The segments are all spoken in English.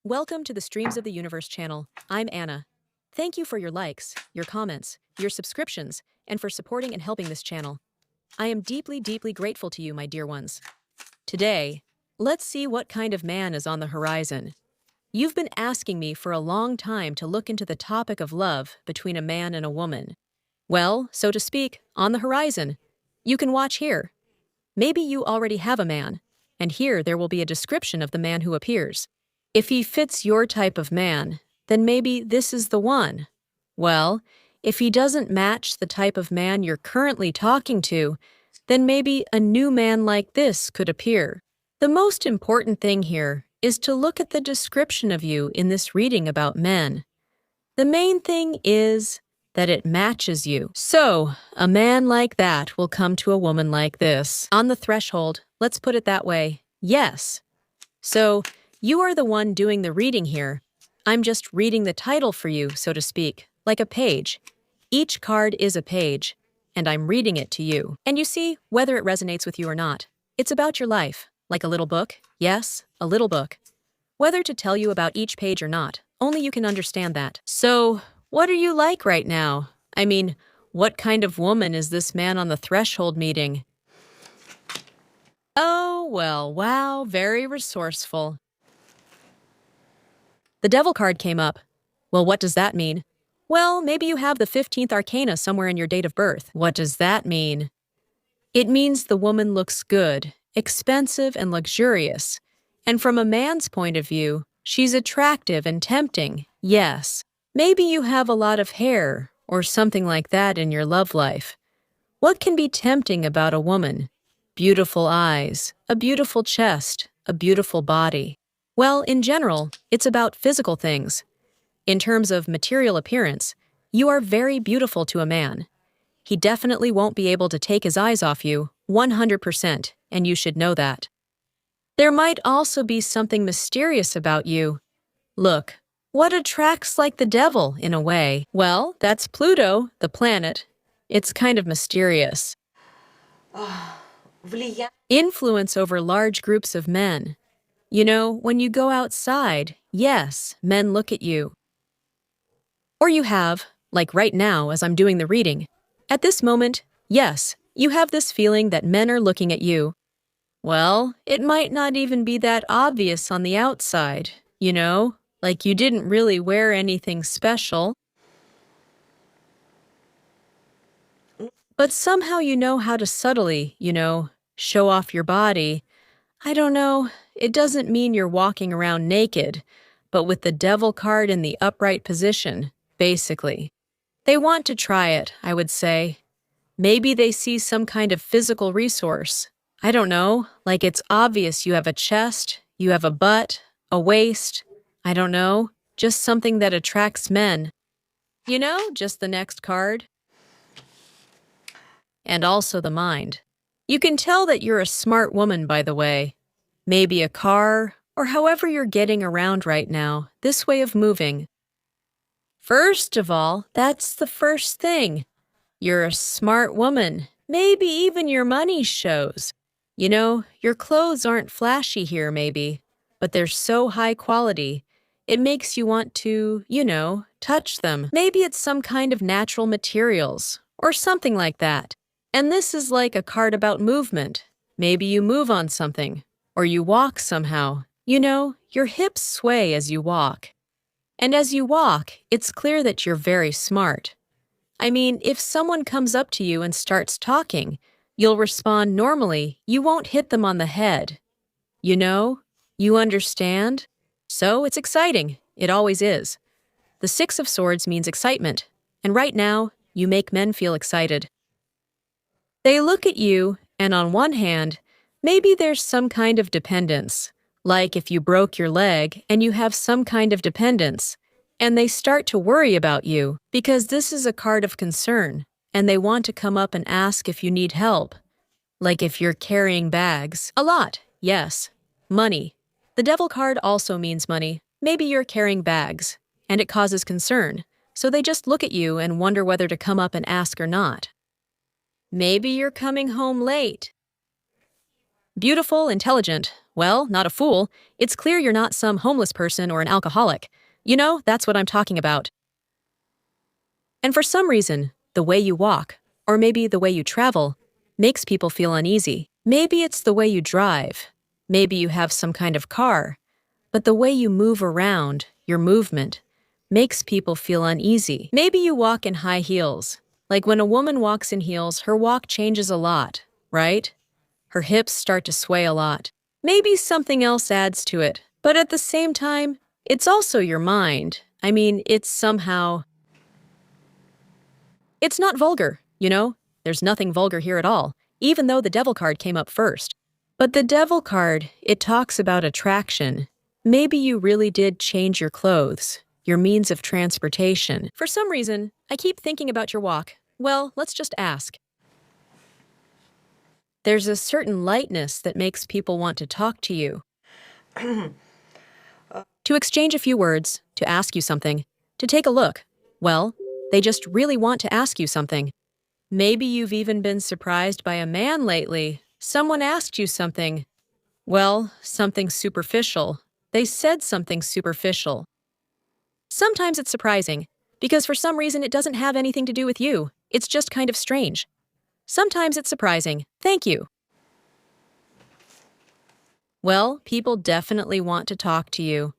Welcome to the Streams of the Universe channel. I'm Anna. Thank you for your likes, your comments, your subscriptions, and for supporting and helping this channel. I am deeply, deeply grateful to you, my dear ones. Today, let's see what kind of man is on the horizon. You've been asking me for a long time to look into the topic of love between a man and a woman. Well, so to speak, on the horizon. You can watch here. Maybe you already have a man, and here there will be a description of the man who appears. If he fits your type of man, then maybe this is the one. Well, if he doesn't match the type of man you're currently talking to, then maybe a new man like this could appear. The most important thing here is to look at the description of you in this reading about men. The main thing is that it matches you. So, a man like that will come to a woman like this. On the threshold, let's put it that way, yes. So, you are the one doing the reading here. I'm just reading the title for you, so to speak, like a page. Each card is a page, and I'm reading it to you. And you see whether it resonates with you or not. It's about your life, like a little book. Yes, a little book. Whether to tell you about each page or not, only you can understand that. So, what are you like right now? I mean, what kind of woman is this man on the threshold meeting? Oh, well, wow, very resourceful. The Devil card came up. Well, what does that mean? Well, maybe you have the 15th arcana somewhere in your date of birth. What does that mean? It means the woman looks good, expensive, and luxurious. And from a man's point of view, she's attractive and tempting, yes. Maybe you have a lot of hair or something like that in your love life. What can be tempting about a woman? Beautiful eyes, a beautiful chest, a beautiful body. Well, in general, it's about physical things. In terms of material appearance, you are very beautiful to a man. He definitely won't be able to take his eyes off you 100%, and you should know that. There might also be something mysterious about you. Look, what attracts like the devil, in a way? Well, that's Pluto, the planet. It's kind of mysterious. Influence over large groups of men. You know, when you go outside, yes, men look at you. Or you have, like right now as I'm doing the reading. At this moment, yes, you have this feeling that men are looking at you. Well, it might not even be that obvious on the outside, you know? Like you didn't really wear anything special. But somehow you know how to subtly, show off your body. I don't know, it doesn't mean you're walking around naked, but with the Devil card in the upright position, basically. They want to try it, I would say. Maybe they see some kind of physical resource. I don't know, like it's obvious you have a chest, you have a butt, a waist. I don't know, just something that attracts men. You know, just the next card. And also the mind. You can tell that you're a smart woman, by the way. Maybe a car, or however you're getting around right now, this way of moving. First of all, that's the first thing. You're a smart woman. Maybe even your money shows. You know, your clothes aren't flashy here, maybe, but they're so high quality. It makes you want to, touch them. Maybe it's some kind of natural materials, or something like that. And this is like a card about movement. Maybe you move on something, or you walk somehow. You know, your hips sway as you walk. And as you walk, it's clear that you're very smart. I mean, if someone comes up to you and starts talking, you'll respond normally. You won't hit them on the head. You know? You understand? So it's exciting. It always is. The Six of Swords means excitement, and right now, you make men feel excited. They look at you, and on one hand, maybe there's some kind of dependence, like if you broke your leg and you have some kind of dependence, and they start to worry about you because this is a card of concern, and they want to come up and ask if you need help, like if you're carrying bags. A lot, yes. Money. The Devil card also means money. Maybe you're carrying bags, and it causes concern, so they just look at you and wonder whether to come up and ask or not. Maybe you're coming home late. Beautiful, intelligent. Well, not a fool. It's clear you're not some homeless person or an alcoholic. You know, that's what I'm talking about. And for some reason, the way you walk, or maybe the way you travel, makes people feel uneasy. Maybe it's the way you drive. Maybe you have some kind of car. But the way you move around, your movement, makes people feel uneasy. Maybe you walk in high heels. Like when a woman walks in heels, her walk changes a lot, right? Her hips start to sway a lot. Maybe something else adds to it. But at the same time, it's also your mind. I mean, it's not vulgar, you know? There's nothing vulgar here at all, even though the devil card came up first. But the devil card, it talks about attraction. Maybe you really did change your clothes, your means of transportation. For some reason, I keep thinking about your walk. Well, let's just ask. There's a certain lightness that makes people want to talk to you. To exchange a few words, to ask you something, to take a look. Well, they just really want to ask you something. Maybe you've even been surprised by a man lately. Someone asked you something. Well, something superficial. They said something superficial. Sometimes it's surprising, because for some reason it doesn't have anything to do with you. It's just kind of strange. Sometimes it's surprising. Thank you. Well, people definitely want to talk to you.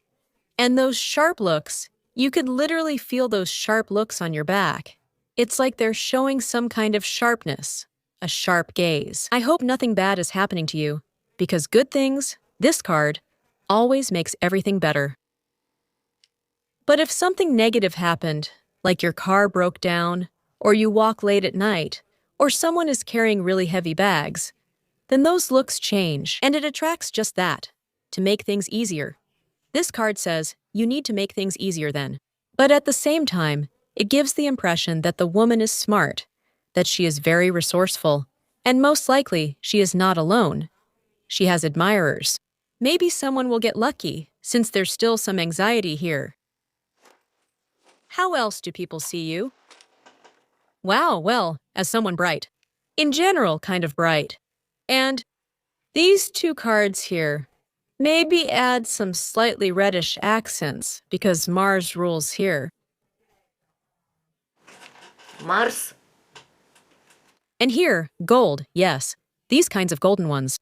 And those sharp looks, you could literally feel those sharp looks on your back. It's like they're showing some kind of sharpness, a sharp gaze. I hope nothing bad is happening to you, because good things, this card, always makes everything better. But if something negative happened, like your car broke down, or you walk late at night, or someone is carrying really heavy bags, then those looks change, and it attracts just that, to make things easier. This card says you need to make things easier then. But at the same time, it gives the impression that the woman is smart, that she is very resourceful, and most likely she is not alone. She has admirers. Maybe someone will get lucky, since there's still some anxiety here. How else do people see you? Wow, well, as someone bright. In general, kind of bright. And these two cards here, maybe add some slightly reddish accents, because Mars rules here. Mars. And here, gold, yes, these kinds of golden ones.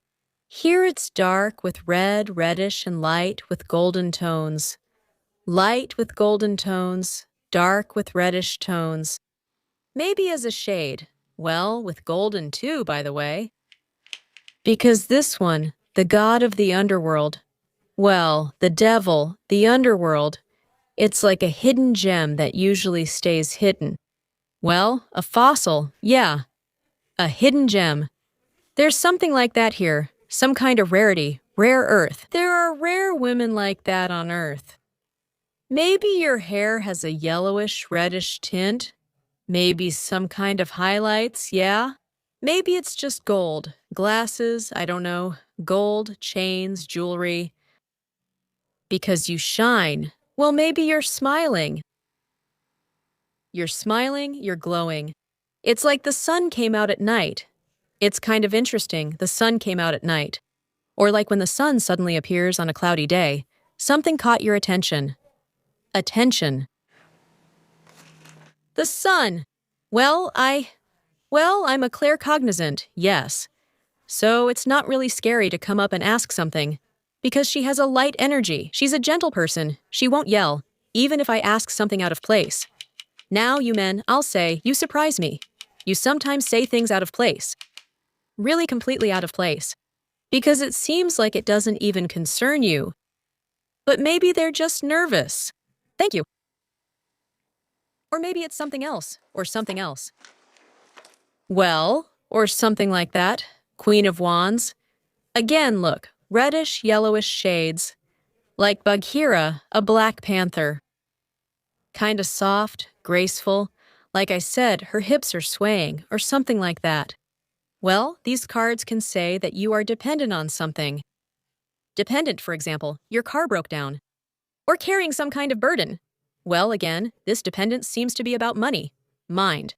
Here it's dark with red, reddish, and light with golden tones. Light with golden tones, dark with reddish tones. Maybe as a shade. Well, with golden too, by the way. Because this one, the god of the underworld, well, the devil, the underworld, it's like a hidden gem that usually stays hidden. Well, a fossil, yeah. A hidden gem. There's something like that here, some kind of rarity, rare earth. There are rare women like that on Earth. Maybe your hair has a yellowish, reddish tint. Maybe some kind of highlights, yeah? Maybe it's just gold, glasses, I don't know, gold, chains, jewelry. Because you shine. Well, maybe you're smiling. You're smiling, you're glowing. It's like the sun came out at night. It's kind of interesting, the sun came out at night. Or like when the sun suddenly appears on a cloudy day, something caught your attention. Attention. The sun. Well, I'm a claircognizant, yes. So it's not really scary to come up and ask something. Because she has a light energy. She's a gentle person. She won't yell, even if I ask something out of place. Now, you men, I'll say, you surprise me. You sometimes say things out of place. Really completely out of place. Because it seems like it doesn't even concern you. But maybe they're just nervous. Thank you. Or maybe it's something else, or something else. Well, or something like that. Queen of Wands. Again, look, reddish, yellowish shades. Like Bagheera, a Black Panther. Kinda soft, graceful. Like I said, her hips are swaying, or something like that. Well, these cards can say that you are dependent on something. Dependent, for example, your car broke down. Or carrying some kind of burden. Well, again, this dependence seems to be about money. Mind.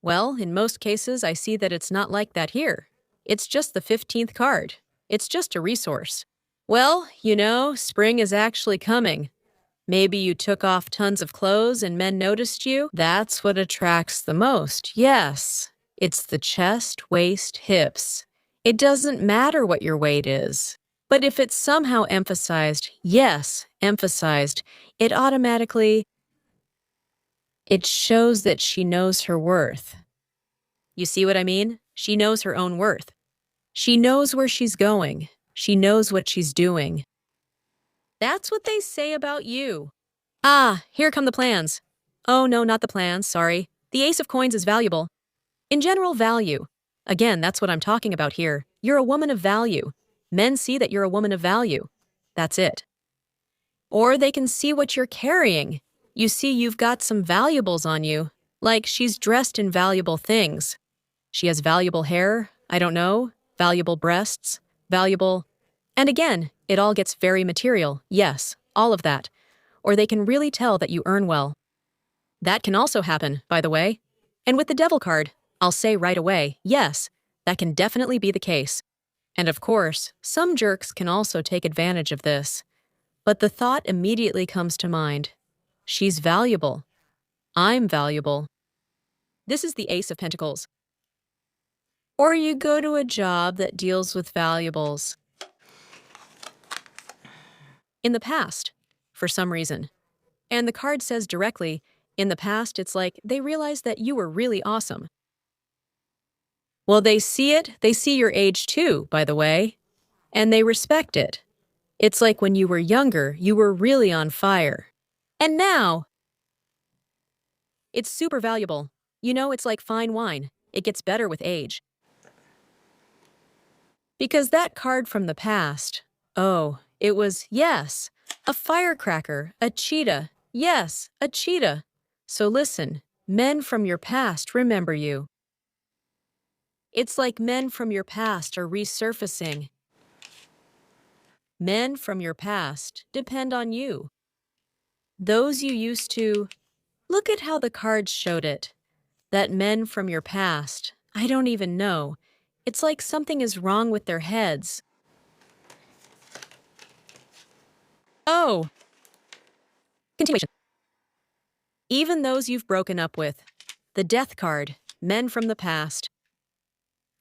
Well, in most cases, I see that it's not like that here. It's just the 15th card. It's just a resource. Well, spring is actually coming. Maybe you took off tons of clothes and men noticed you. That's what attracts the most. Yes, it's the chest, waist, hips. It doesn't matter what your weight is. But if it's somehow emphasized, yes, emphasized, it shows that she knows her worth. You see what I mean? She knows her own worth. She knows where she's going. She knows what she's doing. That's what they say about you. Ah, here come the plans. Oh, no, not the plans, sorry. The Ace of Coins is valuable. In general, value. Again, that's what I'm talking about here. You're a woman of value. Men see that you're a woman of value. That's it. Or they can see what you're carrying. You see, you've got some valuables on you. Like she's dressed in valuable things. She has valuable hair, I don't know, valuable breasts, valuable... And again, it all gets very material, yes, all of that. Or they can really tell that you earn well. That can also happen, by the way. And with the Devil card, I'll say right away, yes, that can definitely be the case. And of course, some jerks can also take advantage of this. But the thought immediately comes to mind. She's valuable. I'm valuable. This is the Ace of Pentacles. Or you go to a job that deals with valuables. In the past, for some reason. And the card says directly, in the past, it's like they realized that you were really awesome. Well, they see it. They see your age too, by the way. And they respect it. It's like when you were younger, you were really on fire. And now, it's super valuable. It's like fine wine. It gets better with age. Because that card from the past, oh, it was, yes, a firecracker, a cheetah. Yes, a cheetah. So listen, men from your past remember you. It's like men from your past are resurfacing. Men from your past depend on you. Those you used to, look at how the cards showed it. That men from your past, I don't even know. It's like something is wrong with their heads. Oh. Continuation. Even those you've broken up with. The Death card, men from the past.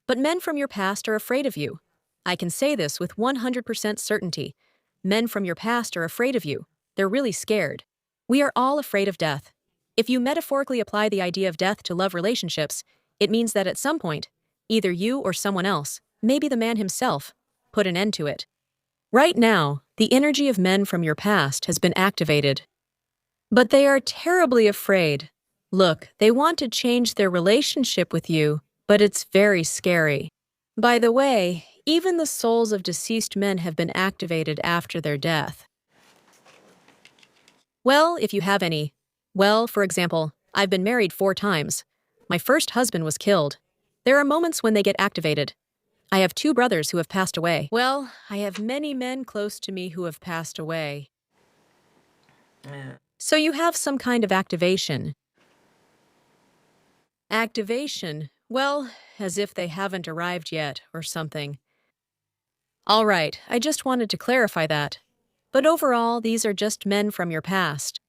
But men from your past are afraid of you. I can say this with 100% certainty. Men from your past are afraid of you. They're really scared. We are all afraid of death. If you metaphorically apply the idea of death to love relationships, it means that at some point, either you or someone else, maybe the man himself, put an end to it. Right now, the energy of men from your past has been activated. But they are terribly afraid. Look, they want to change their relationship with you, but it's very scary. By the way, even the souls of deceased men have been activated after their death. Well, if you have any. Well, for example, I've been married 4 times. My first husband was killed. There are moments when they get activated. I have 2 brothers who have passed away. Well, I have many men close to me who have passed away. So you have some kind of activation. Activation? Well, as if they haven't arrived yet, or something. All right, I just wanted to clarify that. But overall, these are just men from your past.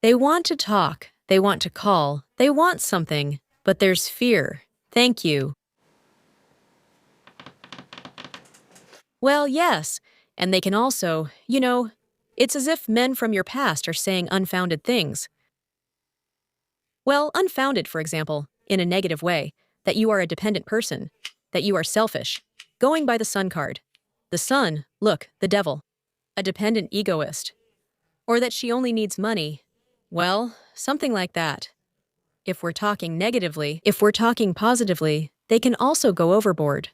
They want to talk, they want to call, they want something, but there's fear. Thank you. Well, yes, and they can also, it's as if men from your past are saying unfounded things. Well, unfounded, for example, in a negative way, that you are a dependent person, that you are selfish. Going by the Sun card. The Sun, look, the Devil. A dependent egoist. Or that she only needs money. Well, something like that. If we're talking negatively, if we're talking positively, they can also go overboard.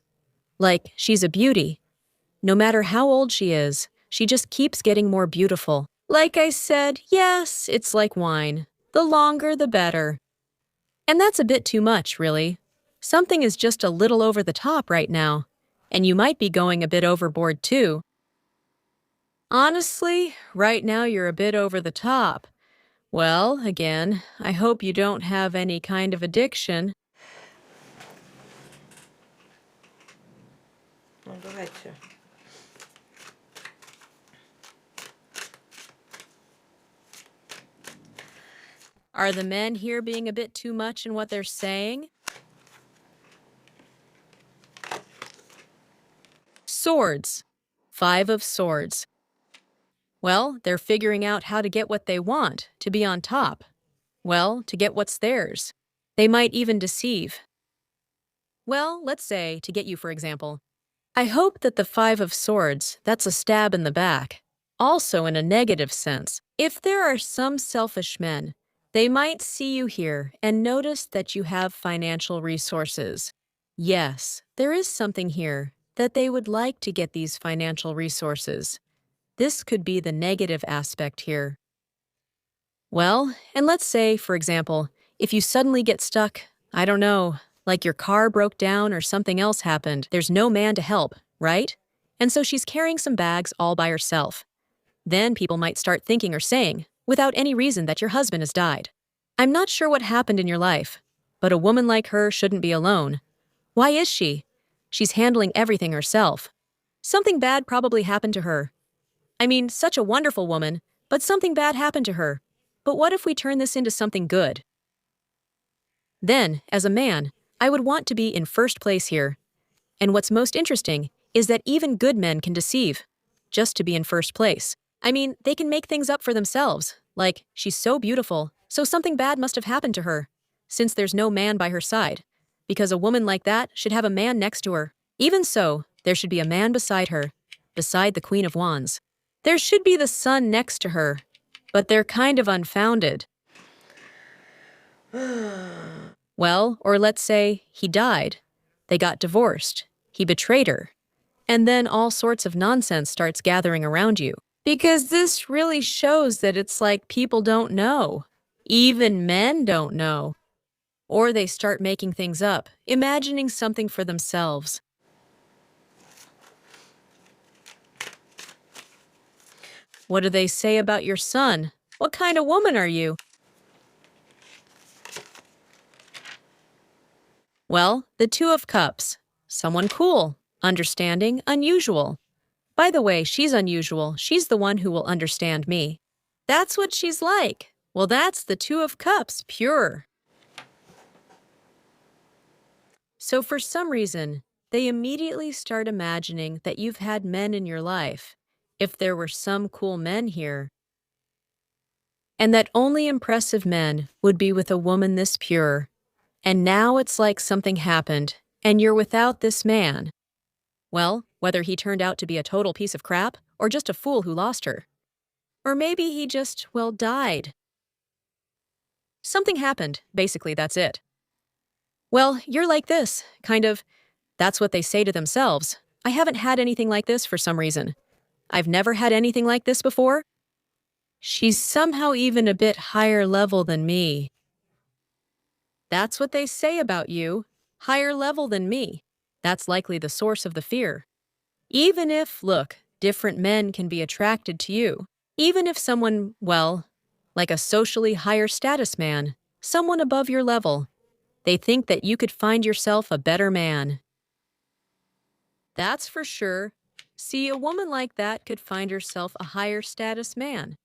Like, she's a beauty. No matter how old she is, she just keeps getting more beautiful. Like I said, yes, it's like wine. The longer, the better. And that's a bit too much, really. Something is just a little over the top right now. And you might be going a bit overboard, too. Honestly, right now you're a bit over the top. Well, again, I hope you don't have any kind of addiction. Słuchajcie. Are the men here being a bit too much in what they're saying? Swords. 5 of Swords. Well, they're figuring out how to get what they want, to be on top. Well, to get what's theirs. They might even deceive. Well, let's say, to get you for example. I hope that the 5 of Swords, that's a stab in the back. Also in a negative sense. If there are some selfish men, they might see you here and notice that you have financial resources. Yes, there is something here that they would like to get these financial resources. This could be the negative aspect here. Well, and let's say, for example, if you suddenly get stuck, I don't know, like your car broke down or something else happened, there's no man to help, right? And so she's carrying some bags all by herself. Then people might start thinking or saying, without any reason, that your husband has died. I'm not sure what happened in your life, but a woman like her shouldn't be alone. Why is she? She's handling everything herself. Something bad probably happened to her. I mean, such a wonderful woman, but something bad happened to her. But what if we turn this into something good? Then, as a man, I would want to be in first place here. And what's most interesting is that even good men can deceive, just to be in first place. I mean, they can make things up for themselves, like, she's so beautiful, so something bad must have happened to her, since there's no man by her side, because a woman like that should have a man next to her. Even so, there should be a man beside her, beside the Queen of Wands. There should be the sun next to her, but they're kind of unfounded. Well, or let's say he died. They got divorced. He betrayed her. And then all sorts of nonsense starts gathering around you. Because this really shows that it's like people don't know. Even men don't know. Or they start making things up, imagining something for themselves. What do they say about your son? What kind of woman are you? Well, the 2 of Cups. Someone cool, understanding, unusual. By the way, she's unusual. She's the one who will understand me. That's what she's like. Well, that's the 2 of Cups, pure. So for some reason, they immediately start imagining that you've had men in your life, if there were some cool men here, and that only impressive men would be with a woman this pure. And now it's like something happened, and you're without this man. Well, whether he turned out to be a total piece of crap, or just a fool who lost her. Or maybe he just, well, died. Something happened, basically, that's it. Well, you're like this, kind of. That's what they say to themselves. I haven't had anything like this for some reason. I've never had anything like this before. She's somehow even a bit higher level than me. That's what they say about you. Higher level than me. That's likely the source of the fear. Even if, look, different men can be attracted to you. Even if someone, well, like a socially higher status man, someone above your level, they think that you could find yourself a better man. That's for sure. See, a woman like that could find herself a higher status man.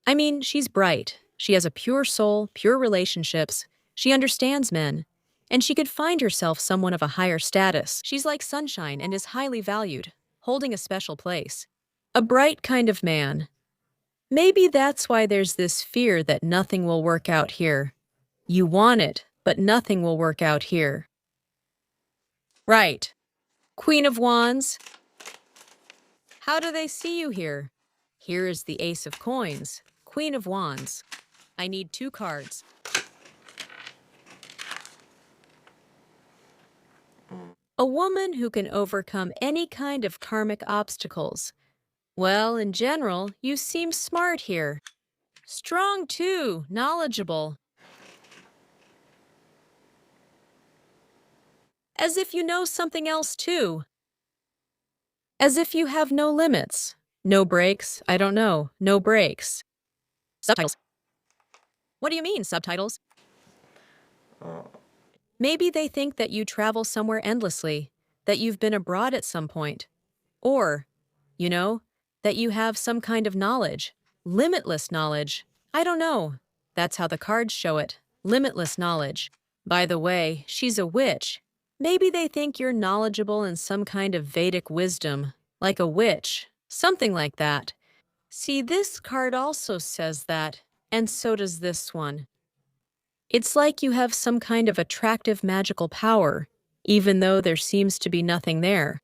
I mean, she's bright. She has a pure soul, pure relationships. She understands men. And she could find herself someone of a higher status. She's like sunshine and is highly valued, holding a special place. A bright kind of man. Maybe that's why there's this fear that nothing will work out here. You want it, but nothing will work out here. Right. Queen of Wands. How do they see you here? Here is the Ace of Coins, Queen of Wands. I need 2 cards. A woman who can overcome any kind of karmic obstacles. Well, in general, you seem smart here. Strong too, knowledgeable. As if you know something else too. As if you have no limits. No breaks, I don't know, no breaks. Subtitles. What do you mean, subtitles? Maybe they think that you travel somewhere endlessly, that you've been abroad at some point. Or, you know, that you have some kind of knowledge, limitless knowledge. I don't know. That's how the cards show it, limitless knowledge. By the way, she's a witch. Maybe they think you're knowledgeable in some kind of Vedic wisdom, like a witch, something like that. See, this card also says that, and so does this one. It's like you have some kind of attractive magical power, even though there seems to be nothing there.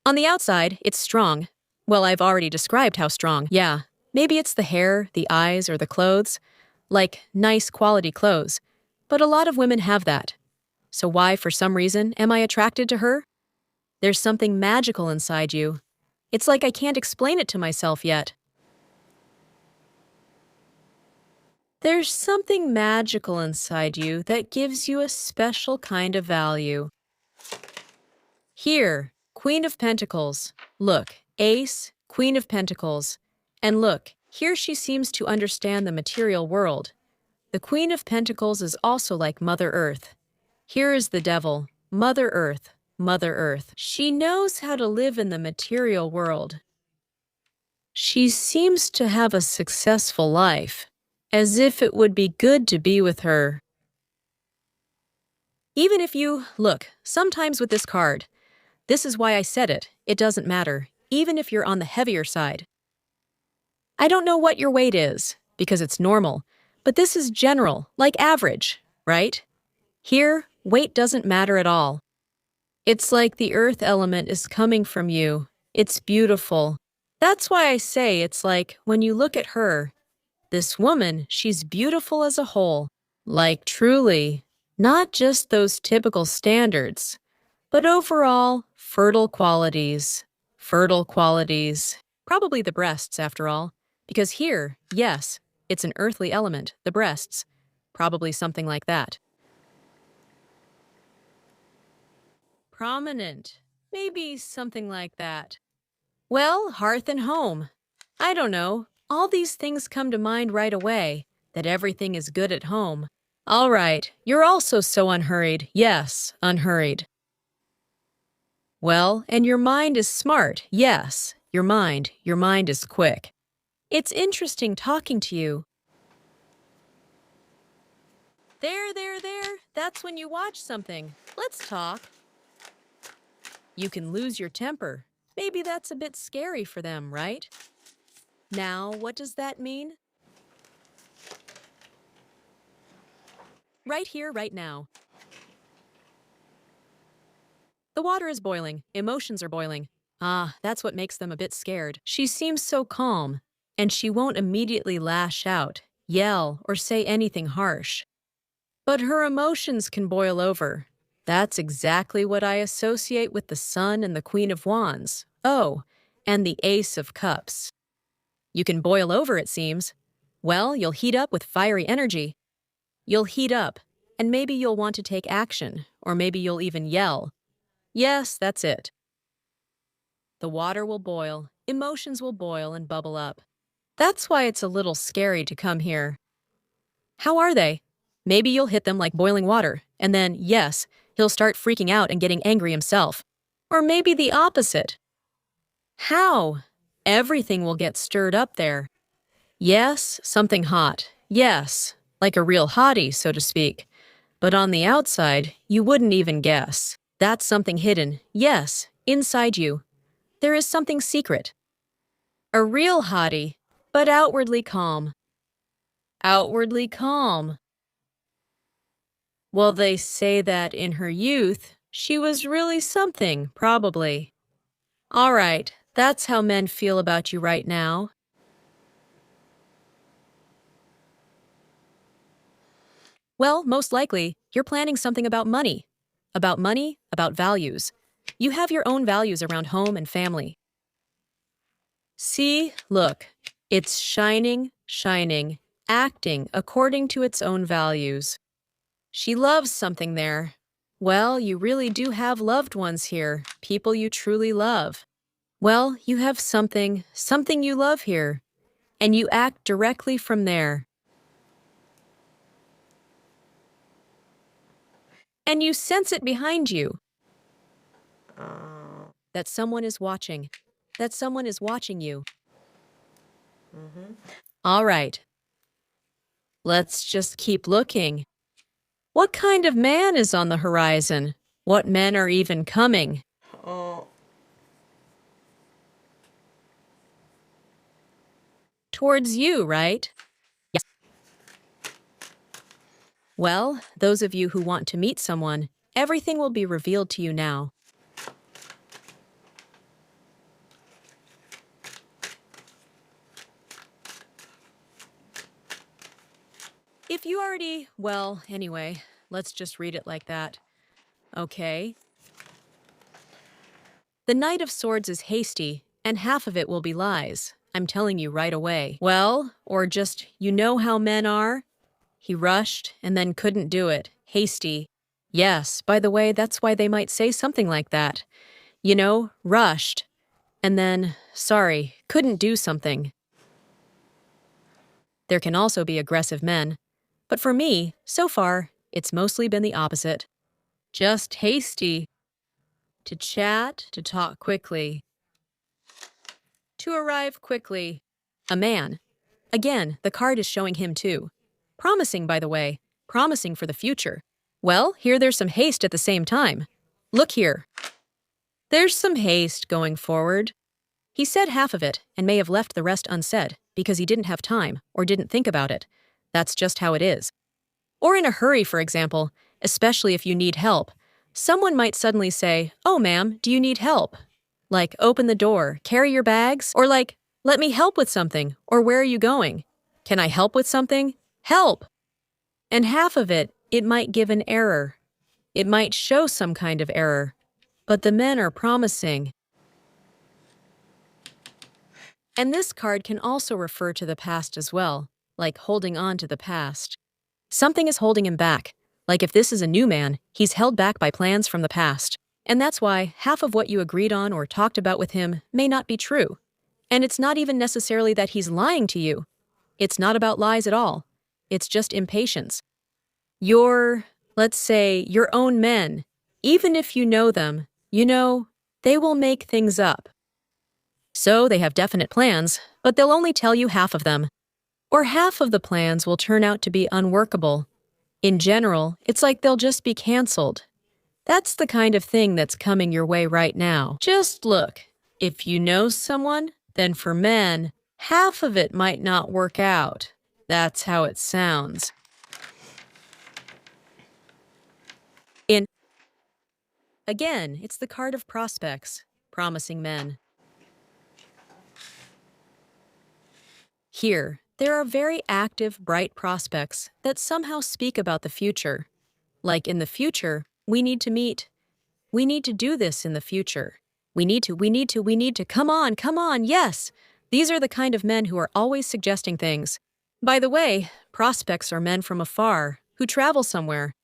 On the outside, it's strong. Well, I've already described how strong. Yeah, maybe it's the hair, the eyes, or the clothes. Like nice quality clothes. But a lot of women have that. So why, for some reason, am I attracted to her? There's something magical inside you. It's like I can't explain it to myself yet. There's something magical inside you that gives you a special kind of value. Here, Queen of Pentacles. Look, Ace, Queen of Pentacles. And look, here she seems to understand the material world. The Queen of Pentacles is also like Mother Earth. Here is the devil, Mother Earth, Mother Earth. She knows how to live in the material world. She seems to have a successful life, as if it would be good to be with her. Even if you, look, sometimes with this card, this is why I said it, it doesn't matter, even if you're on the heavier side. I don't know what your weight is, because it's normal, but this is general, like average, right? Here, weight doesn't matter at all. It's like the earth element is coming from you. It's beautiful. That's why I say it's like when you look at her, this woman, she's beautiful as a whole. Like truly, not just those typical standards, but overall, fertile qualities. Fertile qualities. Probably the breasts, after all. Because here, yes, it's an earthly element, the breasts. Probably something like that. Prominent. Maybe something like that. Well, hearth and home. I don't know. All these things come to mind right away, that everything is good at home. All right, you're also so unhurried. Yes, unhurried. Well, and your mind is smart. Yes, your mind is quick. It's interesting talking to you. There. That's when you watch something. Let's talk. You can lose your temper. Maybe that's a bit scary for them, right? Now, what does that mean? Right here, right now. The water is boiling. Emotions are boiling. Ah, that's what makes them a bit scared. She seems so calm, and she won't immediately lash out, yell, or say anything harsh. But her emotions can boil over. That's exactly what I associate with the Sun and the Queen of Wands. Oh, and the Ace of Cups. You can boil over, it seems. Well, you'll heat up with fiery energy. You'll heat up, and maybe you'll want to take action, or maybe you'll even yell. Yes, that's it. The water will boil, emotions will boil and bubble up. That's why it's a little scary to come here. How are they? Maybe you'll hit them like boiling water, and then, yes, he'll start freaking out and getting angry himself. Or maybe the opposite. How? Everything will get stirred up there. Yes, something hot. Yes, like a real hottie, so to speak. But on the outside, you wouldn't even guess. That's something hidden. Yes, inside you. There is something secret. A real hottie, but outwardly calm. Outwardly calm. Well, they say that in her youth, she was really something, probably. All right, that's how men feel about you right now. Well, most likely, you're planning something about money. About money, about values. You have your own values around home and family. See, look, it's shining, acting according to its own values. She loves something there. Well, you really do have loved ones here, people you truly love. Well, you have something you love here, and you act directly from there. And you sense it behind you, that someone is watching. that someone is watching you. All right, let's just keep looking. What kind of man is on the horizon? What men are even coming? Towards you, right? Yes. Well, those of you who want to meet someone, everything will be revealed to you now. If you already, well, anyway, let's just read it like that. Okay. The Knight of Swords is hasty, and half of it will be lies. I'm telling you right away. Well, or just, you know how men are? He rushed and then couldn't do it. Hasty. Yes, by the way, that's why they might say something like that. You know, rushed. And then, sorry, couldn't do something. There can also be aggressive men. But for me, so far, it's mostly been the opposite. Just hasty. To chat, to talk quickly. To arrive quickly. A man. Again, the card is showing him too. Promising, by the way. Promising for the future. Well, here there's some haste at the same time. Look here. There's some haste going forward. He said half of it and may have left the rest unsaid because he didn't have time or didn't think about it. That's just how it is. Or in a hurry, for example, especially if you need help. Someone might suddenly say, "Oh, ma'am, do you need help?" Like, open the door, carry your bags, or like, let me help with something, or where are you going? Can I help with something? Help! And half of it, it might give an error. It might show some kind of error. But the men are promising. And this card can also refer to the past as well, like holding on to the past. Something is holding him back. Like if this is a new man, he's held back by plans from the past. And that's why half of what you agreed on or talked about with him may not be true. And it's not even necessarily that he's lying to you. It's not about lies at all. It's just impatience. Let's say, your own men, even if you know them, you know, they will make things up. So they have definite plans, but they'll only tell you half of them. Or half of the plans will turn out to be unworkable. In general, it's like they'll just be canceled. That's the kind of thing that's coming your way right now. Just look. If you know someone, then for men, half of it might not work out. That's how it sounds. Again, it's the card of prospects, promising men. Here, there are very active, bright prospects that somehow speak about the future. Like in the future, we need to meet. We need to do this in the future. We need to, come on, yes! These are the kind of men who are always suggesting things. By the way, prospects are men from afar, who travel somewhere.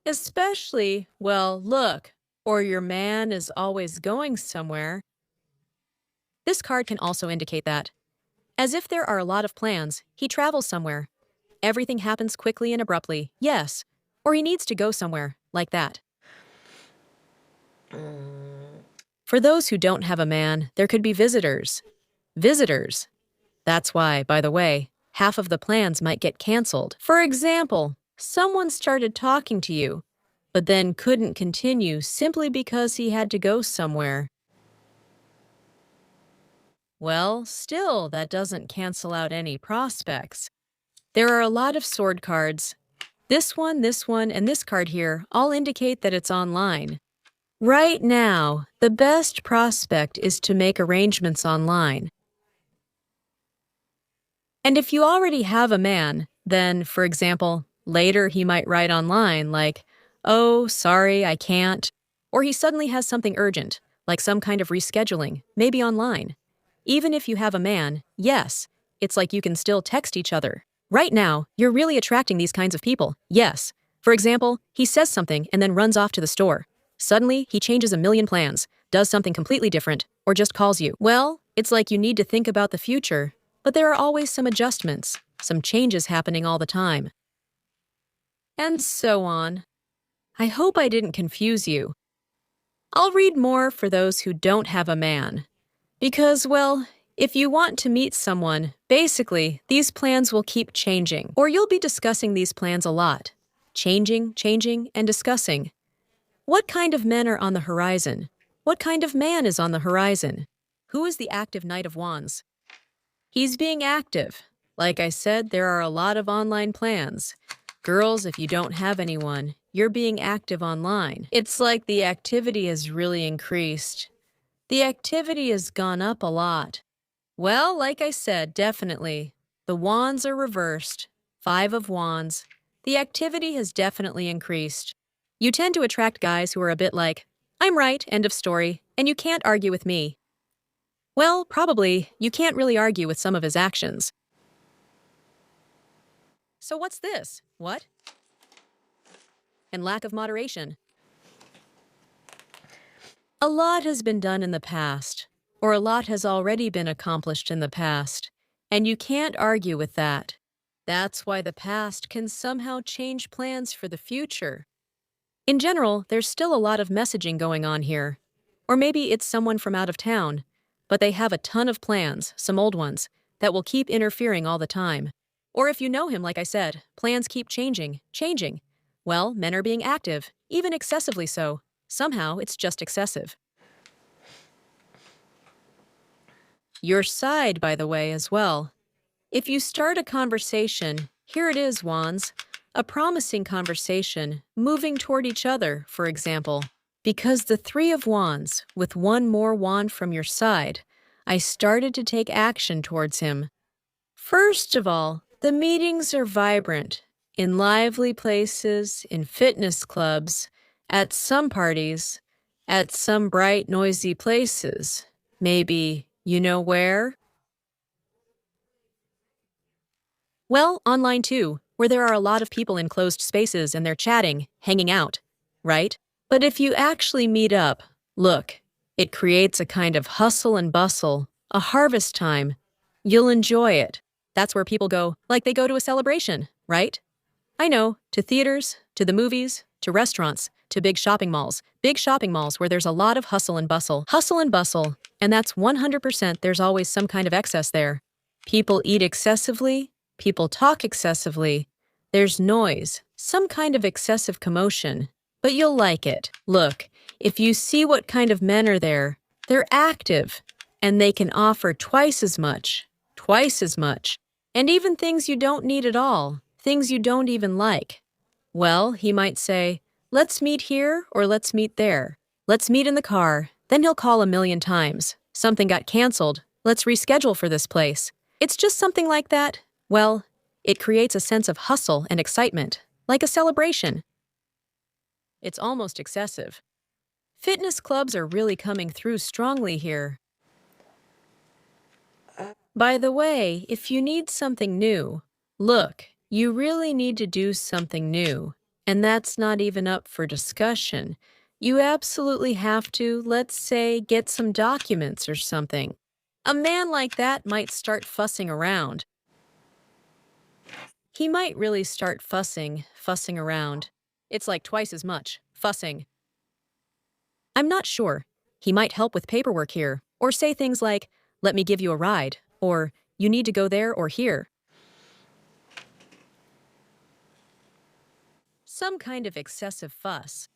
Especially, well, look, or your man is always going somewhere. This card can also indicate that. As if there are a lot of plans, he travels somewhere. Everything happens quickly and abruptly, yes. Or he needs to go somewhere, like that. For those who don't have a man, there could be visitors. Visitors. That's why, by the way, half of the plans might get canceled. For example, someone started talking to you, but then couldn't continue simply because he had to go somewhere. Well, still, that doesn't cancel out any prospects. There are a lot of sword cards. This one, and this card here all indicate that it's online. Right now, the best prospect is to make arrangements online. And if you already have a man, then, for example, later he might write online like, "Oh, sorry, I can't." Or he suddenly has something urgent, like some kind of rescheduling, maybe online. Even if you have a man, yes, it's like you can still text each other. Right now, you're really attracting these kinds of people, yes. For example, he says something and then runs off to the store. Suddenly, he changes a million plans, does something completely different, or just calls you. Well, it's like you need to think about the future, but there are always some adjustments, some changes happening all the time. And so on. I hope I didn't confuse you. I'll read more for those who don't have a man. Because, well, if you want to meet someone, basically, these plans will keep changing, or you'll be discussing these plans a lot. Changing, and discussing. What kind of men are on the horizon? What kind of man is on the horizon? Who is the active Knight of Wands? He's being active. Like I said, there are a lot of online plans. Girls, if you don't have anyone, you're being active online. It's like the activity has really increased. The activity has gone up a lot. Well, like I said, definitely. The wands are reversed. 5 of Wands. The activity has definitely increased. You tend to attract guys who are a bit like, I'm right, end of story, and you can't argue with me. Well, probably, you can't really argue with some of his actions. So what's this? What? And lack of moderation. A lot has been done in the past, or a lot has already been accomplished in the past, and you can't argue with that. That's why the past can somehow change plans for the future. In general, there's still a lot of messaging going on here. Or maybe it's someone from out of town, but they have a ton of plans, some old ones, that will keep interfering all the time. Or if you know him, like I said, plans keep changing. Well, men are being active, even excessively so. Somehow, it's just excessive. Your side, by the way, as well. If you start a conversation, here it is, Wands. A promising conversation, moving toward each other, for example. Because the 3 of Wands, with one more wand from your side, I started to take action towards him. First of all, the meetings are vibrant, in lively places, in fitness clubs, at some parties, at some bright, noisy places. Maybe, you know where? Well, online too, where there are a lot of people in closed spaces and they're chatting, hanging out, right? But if you actually meet up, look, it creates a kind of hustle and bustle, a harvest time. You'll enjoy it. That's where people go, like they go to a celebration, right? I know, to theaters, to the movies, to restaurants, to big shopping malls where there's a lot of hustle and bustle, and that's 100% there's always some kind of excess there. People eat excessively, people talk excessively, there's noise, some kind of excessive commotion, but you'll like it. Look, if you see what kind of men are there, they're active, and they can offer twice as much, and even things you don't need at all, things you don't even like. Well, he might say, let's meet here or let's meet there. Let's meet in the car. Then he'll call a million times. Something got canceled. Let's reschedule for this place. It's just something like that. Well, it creates a sense of hustle and excitement, like a celebration. It's almost excessive. Fitness clubs are really coming through strongly here. By the way, if you need something new, look, you really need to do something new, and that's not even up for discussion. You absolutely have to, let's say, get some documents or something. A man like that might start fussing around. He might really start fussing around. It's like twice as much, fussing. I'm not sure. He might help with paperwork here, or say things like, let me give you a ride, or you need to go there or here. Some kind of excessive fuss.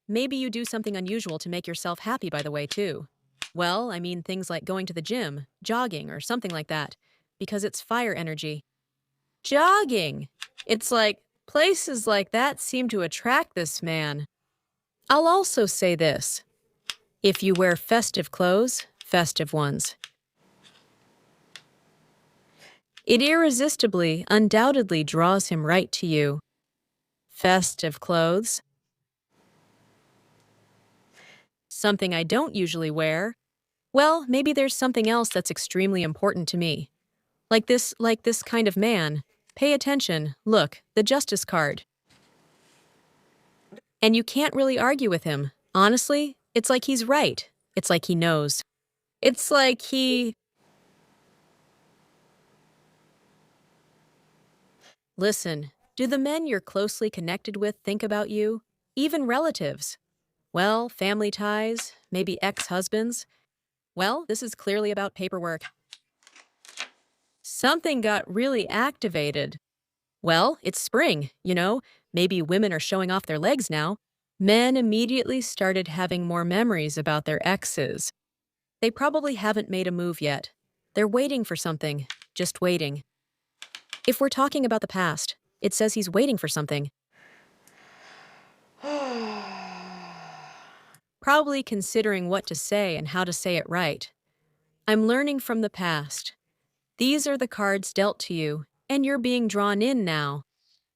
Maybe you do something unusual to make yourself happy, by the way, too. Well, I mean things like going to the gym, jogging, or something like that, because it's fire energy. Jogging! It's like places like that seem to attract this man. I'll also say this. If you wear festive clothes, festive ones, it irresistibly, undoubtedly draws him right to you. Festive clothes. Something I don't usually wear. Well, maybe there's something else that's extremely important to me. Like this kind of man. Pay attention. Look, the justice card. And you can't really argue with him. Honestly, it's like he's right. It's like he knows. It's like he... Listen, do the men you're closely connected with think about you? Even relatives? Well, family ties, maybe ex-husbands. Well, this is clearly about paperwork. Something got really activated. Well, it's spring, Maybe women are showing off their legs now. Men immediately started having more memories about their exes. They probably haven't made a move yet. They're waiting for something, just waiting. If we're talking about the past, it says he's waiting for something. Probably considering what to say and how to say it right. I'm learning from the past. These are the cards dealt to you, and you're being drawn in now.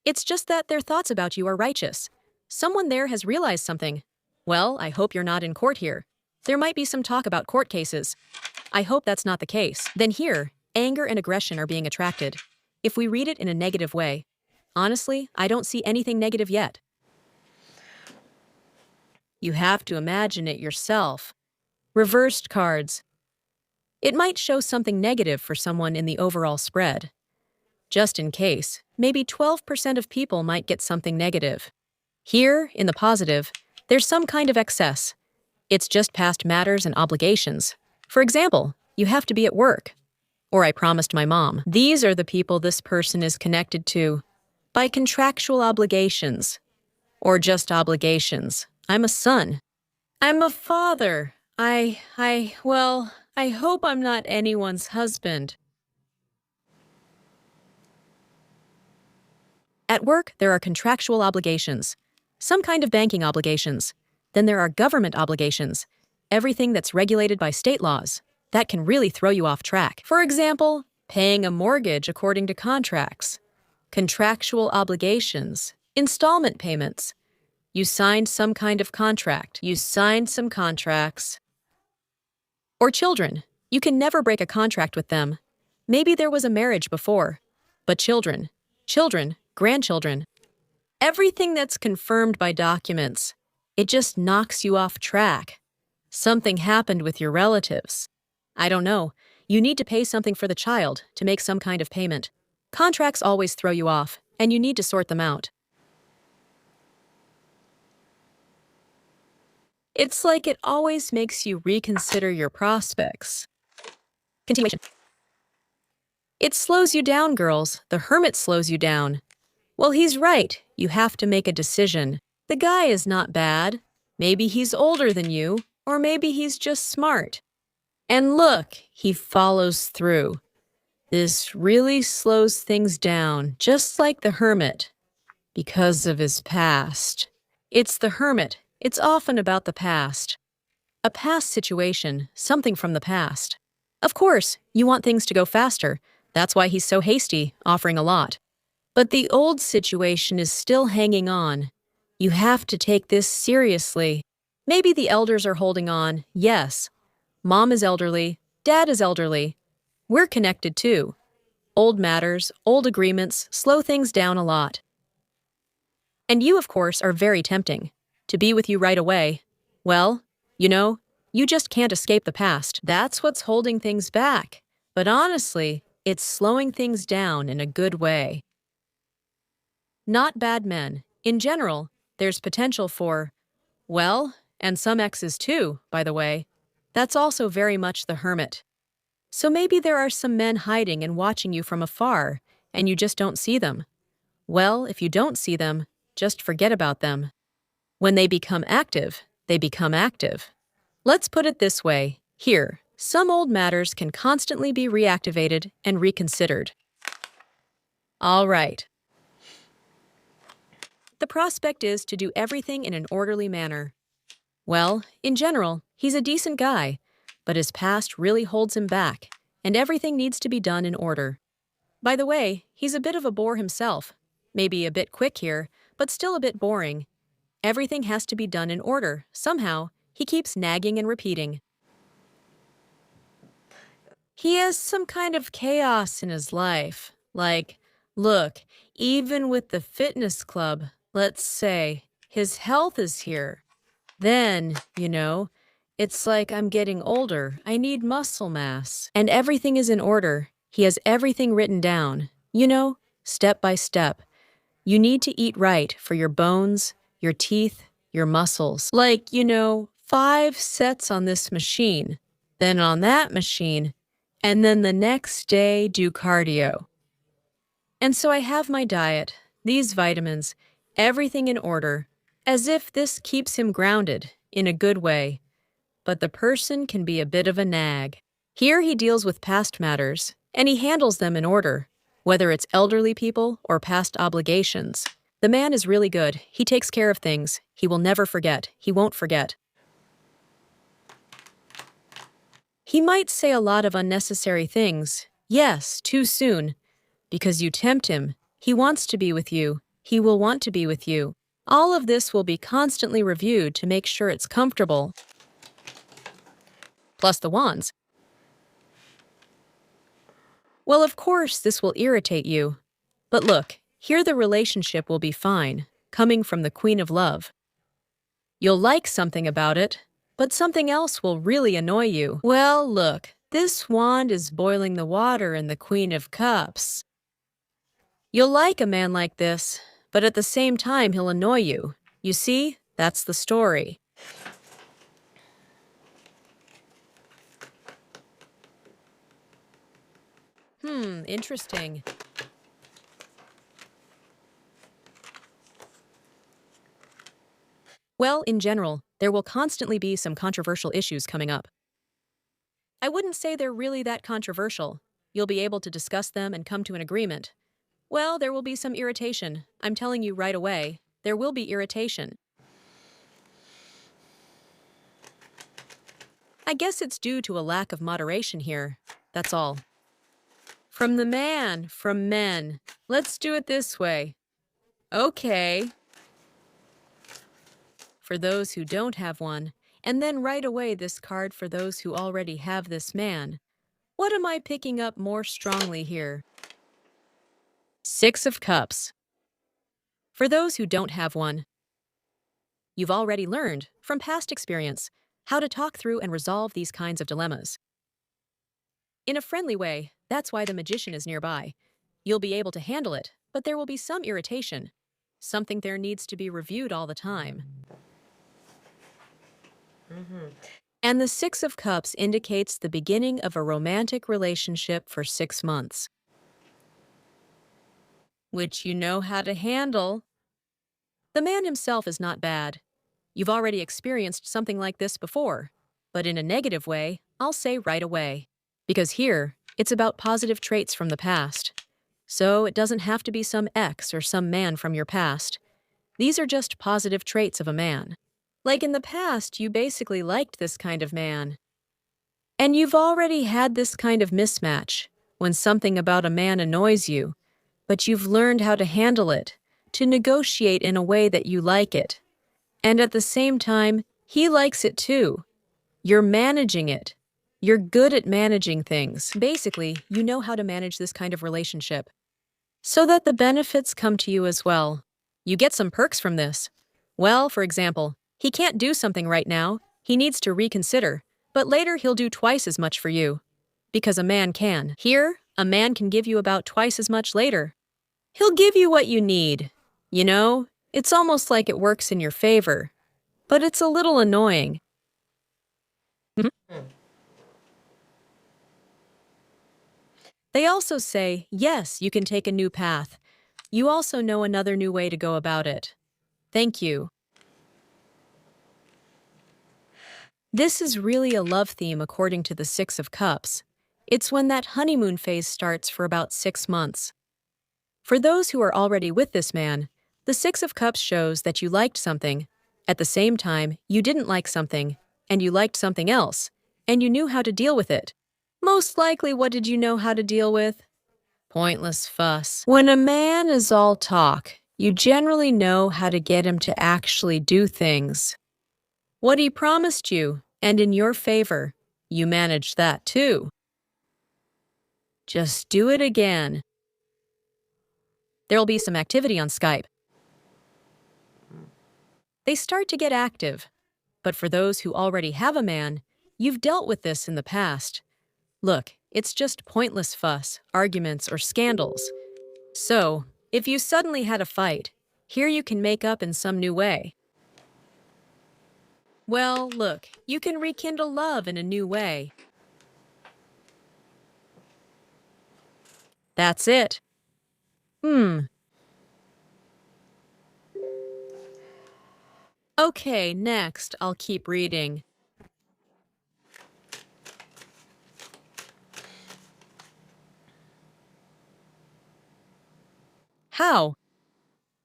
It's just that their thoughts about you are righteous. Someone there has realized something. Well, I hope you're not in court here. There might be some talk about court cases. I hope that's not the case. Then here, anger and aggression are being attracted. If we read it in a negative way, honestly, I don't see anything negative yet. You have to imagine it yourself. Reversed cards. It might show something negative for someone in the overall spread. Just in case, maybe 12% of people might get something negative. Here, in the positive, there's some kind of excess. It's just past matters and obligations. For example, you have to be at work. Or I promised my mom. These are the people this person is connected to by contractual obligations. Or just obligations. I'm a son. I'm a father. I hope I'm not anyone's husband. At work, there are contractual obligations, some kind of banking obligations. Then there are government obligations, everything that's regulated by state laws. That can really throw you off track. For example, paying a mortgage according to contracts, contractual obligations, installment payments. You signed some kind of contract. You signed some contracts. Or children. You can never break a contract with them. Maybe there was a marriage before. But children, grandchildren, everything that's confirmed by documents, it just knocks you off track. Something happened with your relatives. I don't know. You need to pay something for the child to make some kind of payment. Contracts always throw you off, and you need to sort them out. It's like it always makes you reconsider your prospects. Continuation. It slows you down, girls. The hermit slows you down. Well, he's right. You have to make a decision. The guy is not bad. Maybe he's older than you, or maybe he's just smart. And look, he follows through. This really slows things down, just like the hermit, because of his past. It's the hermit. It's often about the past. A past situation, something from the past. Of course, you want things to go faster. That's why he's so hasty, offering a lot. But the old situation is still hanging on. You have to take this seriously. Maybe the elders are holding on, yes. Mom is elderly, dad is elderly. We're connected too. Old matters, old agreements slow things down a lot. And you, of course, are very tempting. To be with you right away. Well, you just can't escape the past. That's what's holding things back. But honestly, it's slowing things down in a good way. Not bad men. In general, there's potential for, and some exes too, by the way. That's also very much the hermit. So maybe there are some men hiding and watching you from afar, and you just don't see them. Well, if you don't see them, just forget about them. When they become active, they become active. Let's put it this way. Here, some old matters can constantly be reactivated and reconsidered. All right. The prospect is to do everything in an orderly manner. Well, in general, he's a decent guy, but his past really holds him back, and everything needs to be done in order. By the way, he's a bit of a bore himself. Maybe a bit quick here, but still a bit boring. Everything has to be done in order. Somehow, he keeps nagging and repeating. He has some kind of chaos in his life. Like, look, even with the fitness club, let's say, his health is here. Then, it's like I'm getting older. I need muscle mass. And everything is in order. He has everything written down. Step by step. You need to eat right for your bones, your teeth, your muscles. Like, 5 sets on this machine, then on that machine, and then the next day do cardio. And so I have my diet, these vitamins, everything in order, as if this keeps him grounded, in a good way. But the person can be a bit of a nag. Here he deals with past matters, and he handles them in order, whether it's elderly people or past obligations. The man is really good. He takes care of things. He will never forget. He won't forget. He might say a lot of unnecessary things. Yes, too soon. Because you tempt him. He wants to be with you. He will want to be with you. All of this will be constantly reviewed to make sure it's comfortable. Plus the wands. Well, of course, this will irritate you. But look, here the relationship will be fine, coming from the Queen of Love. You'll like something about it, but something else will really annoy you. Well, look, this wand is boiling the water in the Queen of Cups. You'll like a man like this, but at the same time he'll annoy you. You see, that's the story. Interesting. Well, in general, there will constantly be some controversial issues coming up. I wouldn't say they're really that controversial. You'll be able to discuss them and come to an agreement. Well, there will be some irritation. I'm telling you right away, there will be irritation. I guess it's due to a lack of moderation here. That's all. From men. Let's do it this way. Okay. For those who don't have one, and then right away this card for those who already have this man. What am I picking up more strongly here? 6 of Cups. For those who don't have one, you've already learned, from past experience, how to talk through and resolve these kinds of dilemmas. In a friendly way, that's why the Magician is nearby. You'll be able to handle it, but there will be some irritation. Something there needs to be reviewed all the time. And the 6 of Cups indicates the beginning of a romantic relationship for 6 months. Which you know how to handle. The man himself is not bad. You've already experienced something like this before, but in a negative way, I'll say right away. Because here, it's about positive traits from the past. So it doesn't have to be some ex or some man from your past. These are just positive traits of a man. Like in the past, you basically liked this kind of man. And you've already had this kind of mismatch, when something about a man annoys you, but you've learned how to handle it, to negotiate in a way that you like it. And at the same time, he likes it too. You're managing it. You're good at managing things. Basically, you know how to manage this kind of relationship, so that the benefits come to you as well. You get some perks from this. Well, for example, he can't do something right now. He needs to reconsider, but later he'll do twice as much for you. Because a man can. Here, a man can give you about twice as much later. He'll give you what you need. You know, it's almost like it works in your favor. But it's a little annoying. They also say, yes, you can take a new path. You also know another new way to go about it. Thank you. This is really a love theme according to the 6 of Cups. It's when that honeymoon phase starts for about 6 months. For those who are already with this man, the 6 of Cups shows that you liked something. At the same time, you didn't like something, and you liked something else, and you knew how to deal with it. Most likely, what did you know how to deal with? Pointless fuss. When a man is all talk, you generally know how to get him to actually do things. What he promised you, and in your favor, you managed that too. Just do it again. There'll be some activity on Skype. They start to get active. But for those who already have a man, you've dealt with this in the past. Look, it's just pointless fuss, arguments, or scandals. So, if you suddenly had a fight, here you can make up in some new way. Well, look, you can rekindle love in a new way. That's it. Hmm. Okay, next, I'll keep reading. How?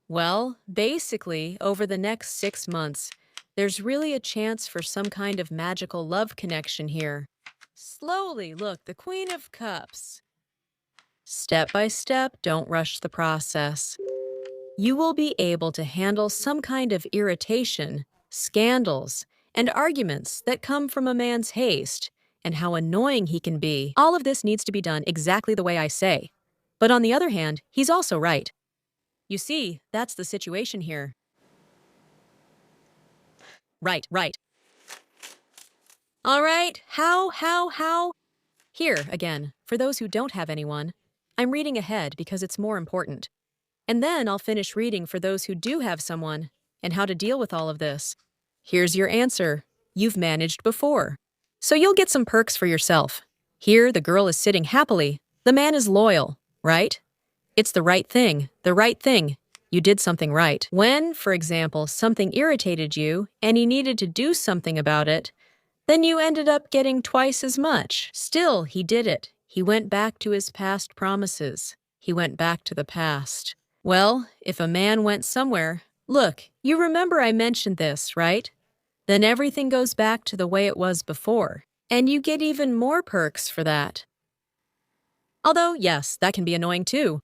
Well, basically, over the next 6 months, there's really a chance for some kind of magical love connection here. Slowly, look, the Queen of Cups. Step by step, don't rush the process. You will be able to handle some kind of irritation, scandals, and arguments that come from a man's haste and how annoying he can be. All of this needs to be done exactly the way I say. But on the other hand, he's also right. You see, that's the situation here. Right, right. All right, how? Here, again, for those who don't have anyone, I'm reading ahead because it's more important. And then I'll finish reading for those who do have someone and how to deal with all of this. Here's your answer. You've managed before. So you'll get some perks for yourself. Here, the girl is sitting happily. The man is loyal, right? It's the right thing, the right thing. You did something right. When, for example, something irritated you and you needed to do something about it, then you ended up getting twice as much. Still, he did it. He went back to his past promises. He went back to the past. Well, if a man went somewhere, look, you remember I mentioned this, right? Then everything goes back to the way it was before, and you get even more perks for that. Although, yes, that can be annoying too.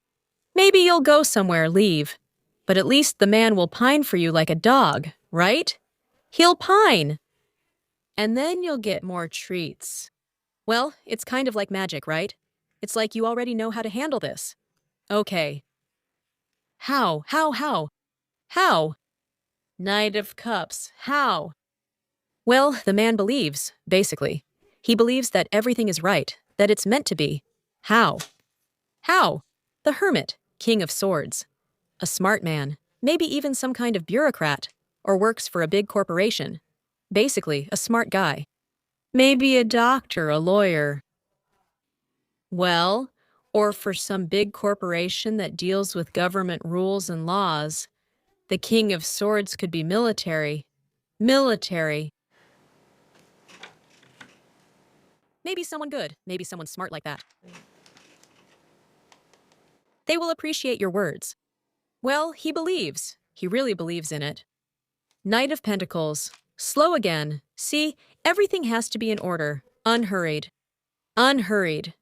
Maybe you'll go somewhere, leave. But at least the man will pine for you like a dog, right? He'll pine. And then you'll get more treats. Well, it's kind of like magic, right? It's like you already know how to handle this. Okay. How? Knight of Cups, how? Well, the man believes, basically. He believes that everything is right, that it's meant to be. How? How? The Hermit, King of Swords. A smart man, maybe even some kind of bureaucrat, or works for a big corporation. Basically, a smart guy. Maybe a doctor, a lawyer. Well, or for some big corporation that deals with government rules and laws. The King of Swords could be military. Military. Maybe someone good, maybe someone smart like that. They will appreciate your words. Well, he believes. He really believes in it. Knight of Pentacles. Slow again. See, everything has to be in order. Unhurried. Unhurried.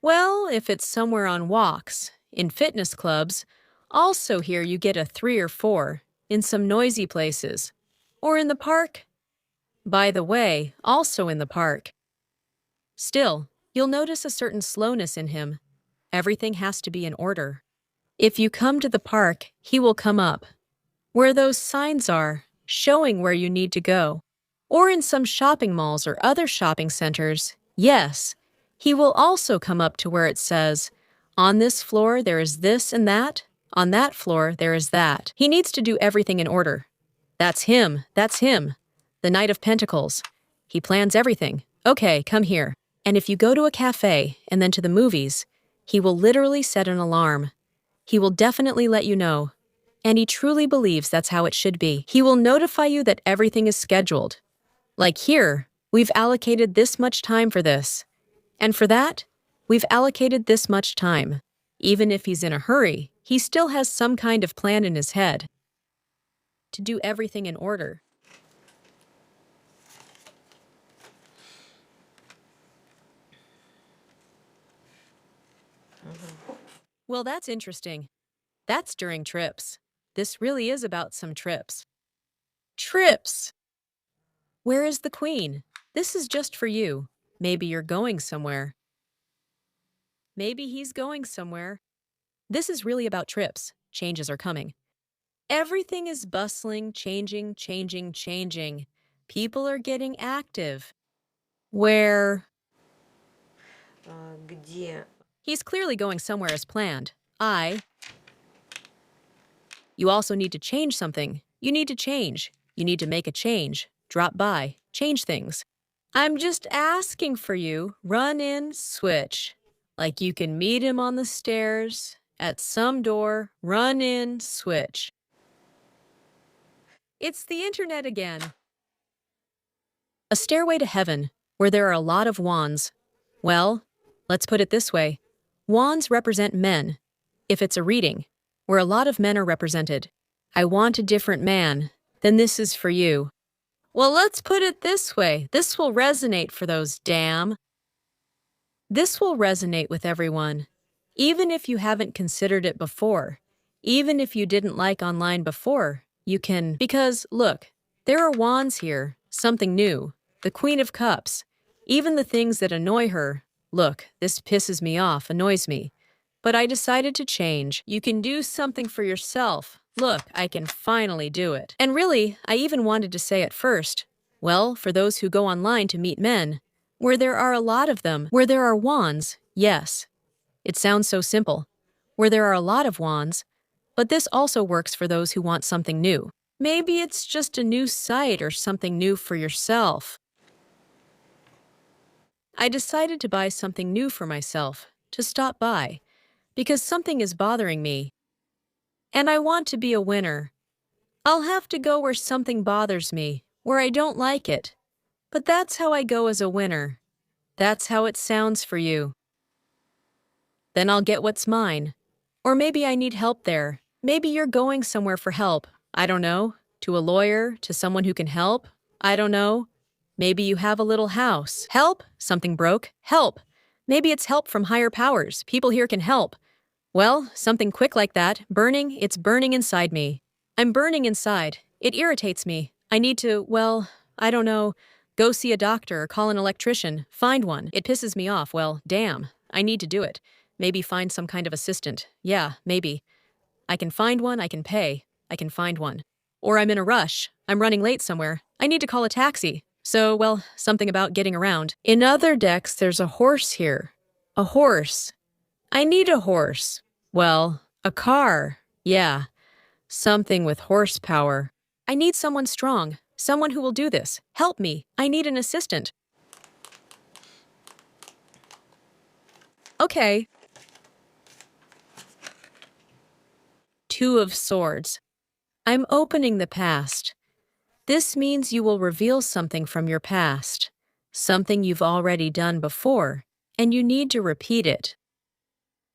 Well, if it's somewhere on walks, in fitness clubs, also here you get a 3 or 4, in some noisy places. Or in the park. By the way, also in the park. Still, you'll notice a certain slowness in him. Everything has to be in order. If you come to the park, he will come up. Where those signs are, showing where you need to go. Or in some shopping malls or other shopping centers, yes, he will also come up to where it says, on this floor there is this and that, on that floor there is that. He needs to do everything in order. That's him, the Knight of Pentacles. He plans everything. Okay, come here. And if you go to a cafe and then to the movies, he will literally set an alarm. He will definitely let you know. And he truly believes that's how it should be. He will notify you that everything is scheduled. Like here, we've allocated this much time for this. And for that, we've allocated this much time. Even if he's in a hurry, he still has some kind of plan in his head to do everything in order. Well, that's interesting. That's during trips. This really is about some trips. Trips! Where is the Queen? This is just for you. Maybe you're going somewhere. Maybe he's going somewhere. This is really about trips. Changes are coming. Everything is bustling, changing. People are getting active. Where? Где? He's clearly going somewhere as planned. You also need to change something. You need to change. You need to make a change. drop by, change things. I'm just asking for you, run in, switch. Like you can meet him on the stairs, at some door, run in, switch. It's the internet again. A stairway to heaven, where there are a lot of wands. Well, let's put it this way. Wands represent men. If it's a reading, where a lot of men are represented, I want a different man, then this is for you. Well, let's put it this way. This will resonate for those damn. This will resonate with everyone, even if you haven't considered it before. Even if you didn't like online before, you can. Because, look, there are wands here, something new. The Queen of Cups. Even the things that annoy her. Look, this pisses me off, annoys me. But I decided to change. You can do something for yourself. Look, I can finally do it. And really, I even wanted to say at first, well, for those who go online to meet men, where there are a lot of them, where there are wands, yes. It sounds so simple. Where there are a lot of wands, but this also works for those who want something new. Maybe it's just a new site or something new for yourself. I decided to buy something new for myself, to stop by, because something is bothering me. And I want to be a winner. I'll have to go where something bothers me, where I don't like it. But that's how I go as a winner. That's how it sounds for you. Then I'll get what's mine. Or maybe I need help there. Maybe you're going somewhere for help. I don't know. To a lawyer, to someone who can help. I don't know. Maybe you have a little house. Help? Something broke. Help. Maybe it's help from higher powers. People here can help. Well, something quick like that. Burning, it's burning inside me. I'm burning inside. It irritates me. I need to, well, I don't know, go see a doctor or call an electrician. Find one. It pisses me off. Well, damn. I need to do it. Maybe find some kind of assistant. Yeah, maybe. I can find one, I can pay. I can find one. Or I'm in a rush. I'm running late somewhere. I need to call a taxi. So, well, something about getting around. In other decks, there's a horse here. A horse. I need a horse. Well, a car. Yeah. Something with horsepower. I need someone strong. Someone who will do this. Help me. I need an assistant. Okay. Two of Swords. I'm opening the past. This means you will reveal something from your past, something you've already done before, and you need to repeat it.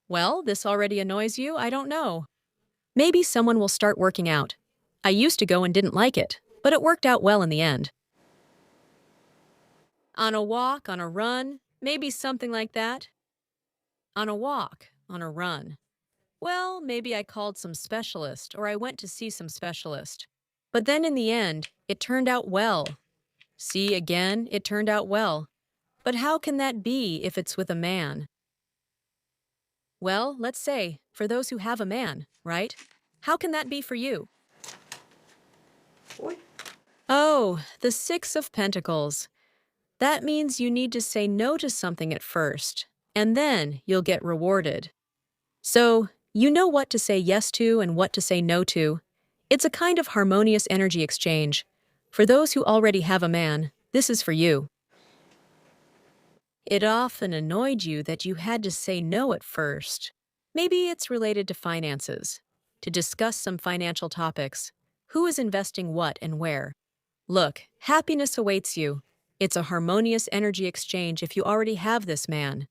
Well, this already annoys you? I don't know. Maybe someone will start working out. I used to go and didn't like it, but it worked out well in the end. On a walk, on a run, maybe something like that. On a walk, on a run. Well, maybe I called some specialist, or I went to see some specialist. But then in the end, it turned out well. See, again, it turned out well. But how can that be if it's with a man? Well, let's say, for those who have a man, right? How can that be for you? Oh, the Six of Pentacles. That means you need to say no to something at first, and then you'll get rewarded. So, you know what to say yes to and what to say no to. It's a kind of harmonious energy exchange. For those who already have a man, this is for you. It often annoyed you that you had to say no at first. Maybe it's related to finances. To discuss some financial topics. Who is investing what and where? Look, happiness awaits you. It's a harmonious energy exchange if you already have this man.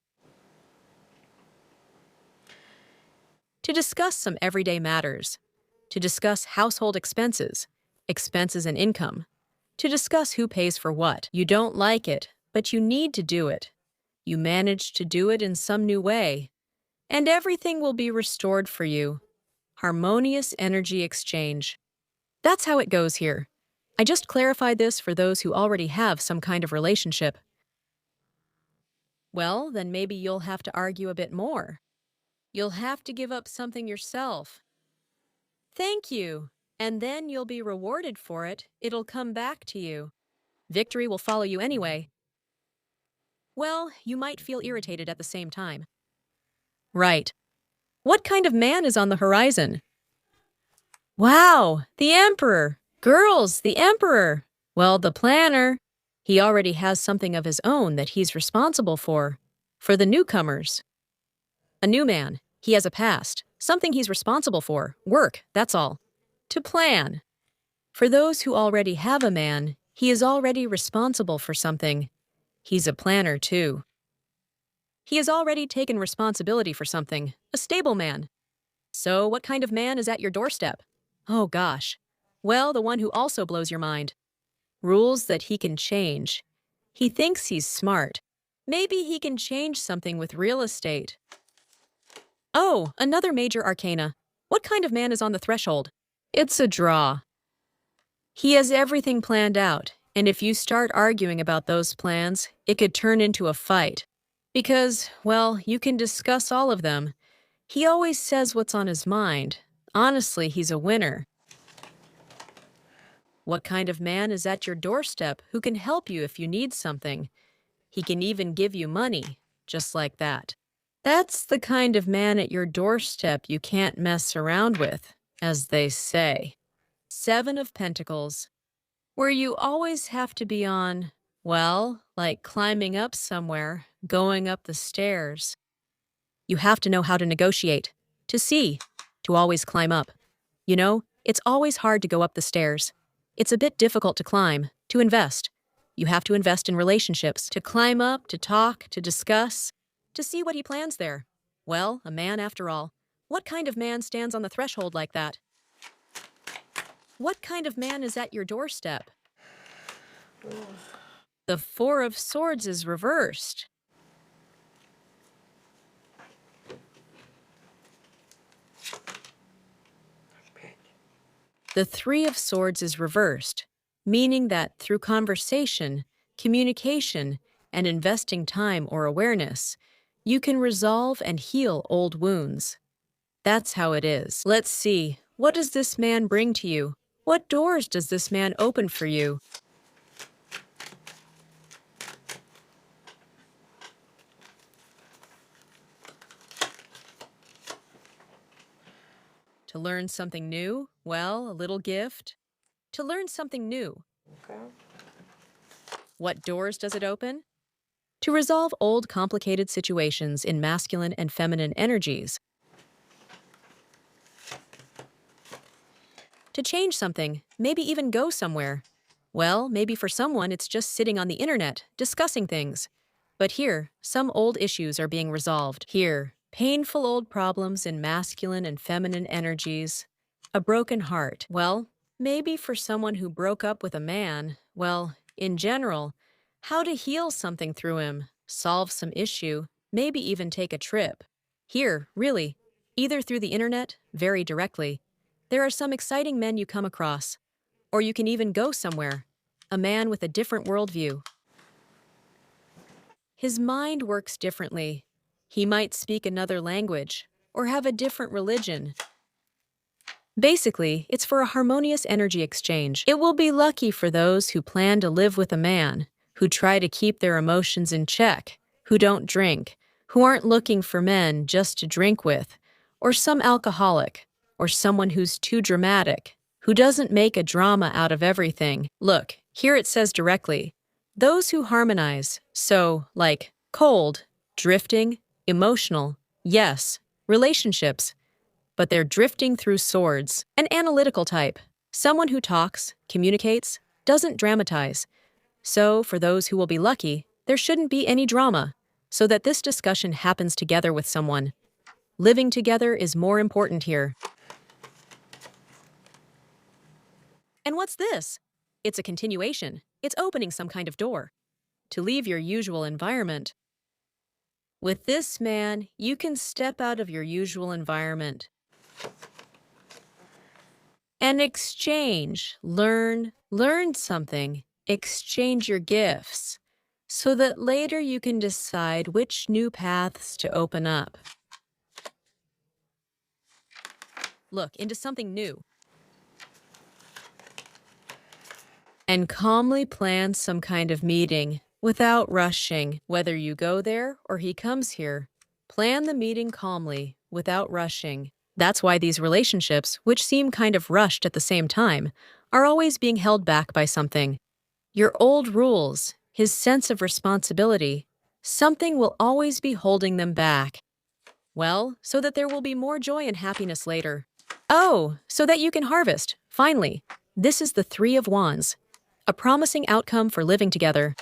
To discuss some everyday matters. To discuss household expenses, expenses and income. To discuss who pays for what. You don't like it, but you need to do it. You managed to do it in some new way. And everything will be restored for you. Harmonious energy exchange. That's how it goes here. I just clarified this for those who already have some kind of relationship. Well, then maybe you'll have to argue a bit more. You'll have to give up something yourself. Thank you. And then you'll be rewarded for it. It'll come back to you. Victory will follow you anyway. Well, you might feel irritated at the same time. Right. What kind of man is on the horizon? Wow, the Emperor. Girls, the Emperor. Well, the planner, he already has something of his own that he's responsible for. For the newcomers, a new man, he has a past, something he's responsible for, work, that's all. To plan. For those who already have a man, he is already responsible for something. He's a planner, too. He has already taken responsibility for something, a stable man. So, what kind of man is at your doorstep? Oh gosh. Well, the one who also blows your mind. Rules that he can change. He thinks he's smart. Maybe he can change something with real estate. Oh, another major arcana. What kind of man is on the threshold? It's a draw. He has everything planned out, and if you start arguing about those plans, it could turn into a fight. Because, well, you can discuss all of them. He always says what's on his mind. Honestly, he's a winner. What kind of man is at your doorstep who can help you if you need something? He can even give you money, just like that. That's the kind of man at your doorstep you can't mess around with, as they say. 7 of Pentacles, where you always have to be on, well, like climbing up somewhere, going up the stairs. You have to know how to negotiate, to see, to always climb up. You know, it's always hard to go up the stairs. It's a bit difficult to climb, to invest. You have to invest in relationships, to climb up, to talk, to discuss, to see what he plans there. Well, a man after all. What kind of man stands on the threshold like that? What kind of man is at your doorstep? The 4 of Swords is reversed. The 3 of Swords is reversed, meaning that through conversation, communication, and investing time or awareness, you can resolve and heal old wounds. That's how it is. Let's see, what does this man bring to you? What doors does this man open for you? To learn something new? Well, a little gift. To learn something new. Okay. What doors does it open? To resolve old complicated situations in masculine and feminine energies. To change something, maybe even go somewhere. Well, maybe for someone it's just sitting on the internet, discussing things. But here, some old issues are being resolved. Here, painful old problems in masculine and feminine energies. A broken heart. Well, maybe for someone who broke up with a man, well, in general, how to heal something through him, solve some issue, maybe even take a trip. Here, really, either through the internet, very directly. There are some exciting men you come across. Or you can even go somewhere. A man with a different worldview. His mind works differently. He might speak another language, or have a different religion. Basically, it's for a harmonious energy exchange. It will be lucky for those who plan to live with a man, who try to keep their emotions in check, who don't drink, who aren't looking for men just to drink with, or some alcoholic, or someone who's too dramatic, who doesn't make a drama out of everything. Look, here it says directly, those who harmonize, so, like, cold, drifting, emotional, yes, relationships, but they're drifting through swords. An analytical type, someone who talks, communicates, doesn't dramatize. So, for those who will be lucky, there shouldn't be any drama, so that this discussion happens together with someone. Living together is more important here. And what's this? It's a continuation. It's opening some kind of door. To leave your usual environment. With this man, you can step out of your usual environment. And exchange, learn something, exchange your gifts, so that later you can decide which new paths to open up. Look into something new. And calmly plan some kind of meeting without rushing. Whether you go there or he comes here, plan the meeting calmly without rushing. That's why these relationships, which seem kind of rushed at the same time, are always being held back by something. Your old rules, his sense of responsibility, something will always be holding them back. Well, so that there will be more joy and happiness later. Oh, so that you can harvest. Finally, this is the Three of Wands, a promising outcome for living together.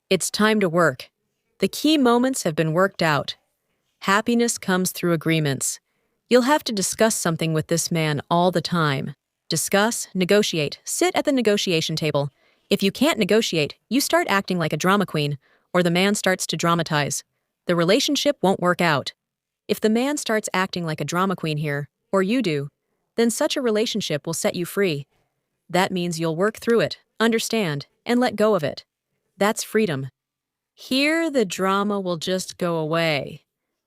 It's time to work. The key moments have been worked out. Happiness comes through agreements. You'll have to discuss something with this man all the time. Discuss, negotiate, sit at the negotiation table. If you can't negotiate, you start acting like a drama queen, or the man starts to dramatize. The relationship won't work out. If the man starts acting like a drama queen here, or you do, then such a relationship will set you free. That means you'll work through it, understand, and let go of it. That's freedom. Here, the drama will just go away.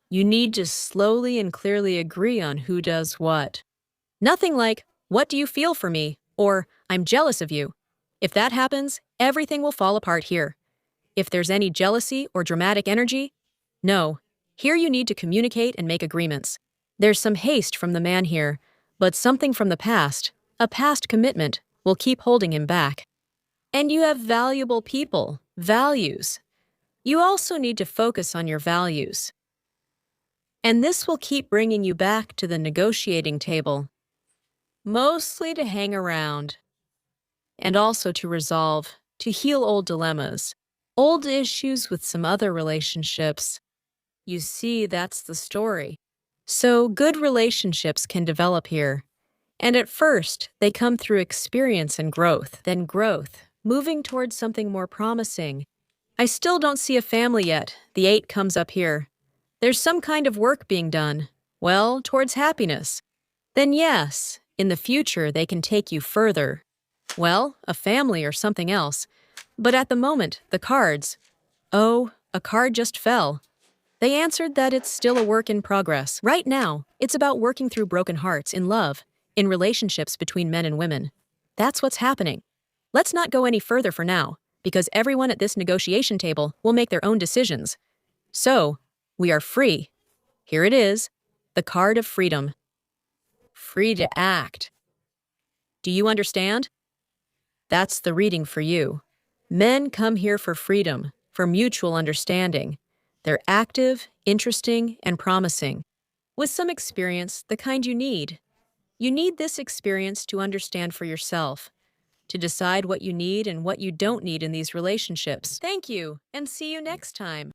You need to slowly and clearly agree on who does what. Nothing like, "What do you feel for me?" or "I'm jealous of you." If that happens, everything will fall apart here. If there's any jealousy or dramatic energy, no. Here you need to communicate and make agreements. There's some haste from the man here, but something from the past, a past commitment, will keep holding him back. And you have valuable people, values. You also need to focus on your values. And this will keep bringing you back to the negotiating table, mostly to hang around, and also to resolve, to heal old dilemmas, old issues with some other relationships. You see, that's the story. So good relationships can develop here. And at first, they come through experience and growth, then growth, moving towards something more promising. I still don't see a family yet. The 8 comes up here. There's some kind of work being done. Well, towards happiness. Then yes, in the future they can take you further. Well, a family or something else. But at the moment, the cards. Oh, a card just fell. They answered that it's still a work in progress. Right now, it's about working through broken hearts in love, in relationships between men and women. That's what's happening. Let's not go any further for now, because everyone at this negotiation table will make their own decisions. So, we are free. Here it is, the card of freedom. Free to act. Do you understand? That's the reading for you. Men come here for freedom, for mutual understanding. They're active, interesting, and promising. With some experience, the kind you need. You need this experience to understand for yourself, to decide what you need and what you don't need in these relationships. Thank you, and see you next time.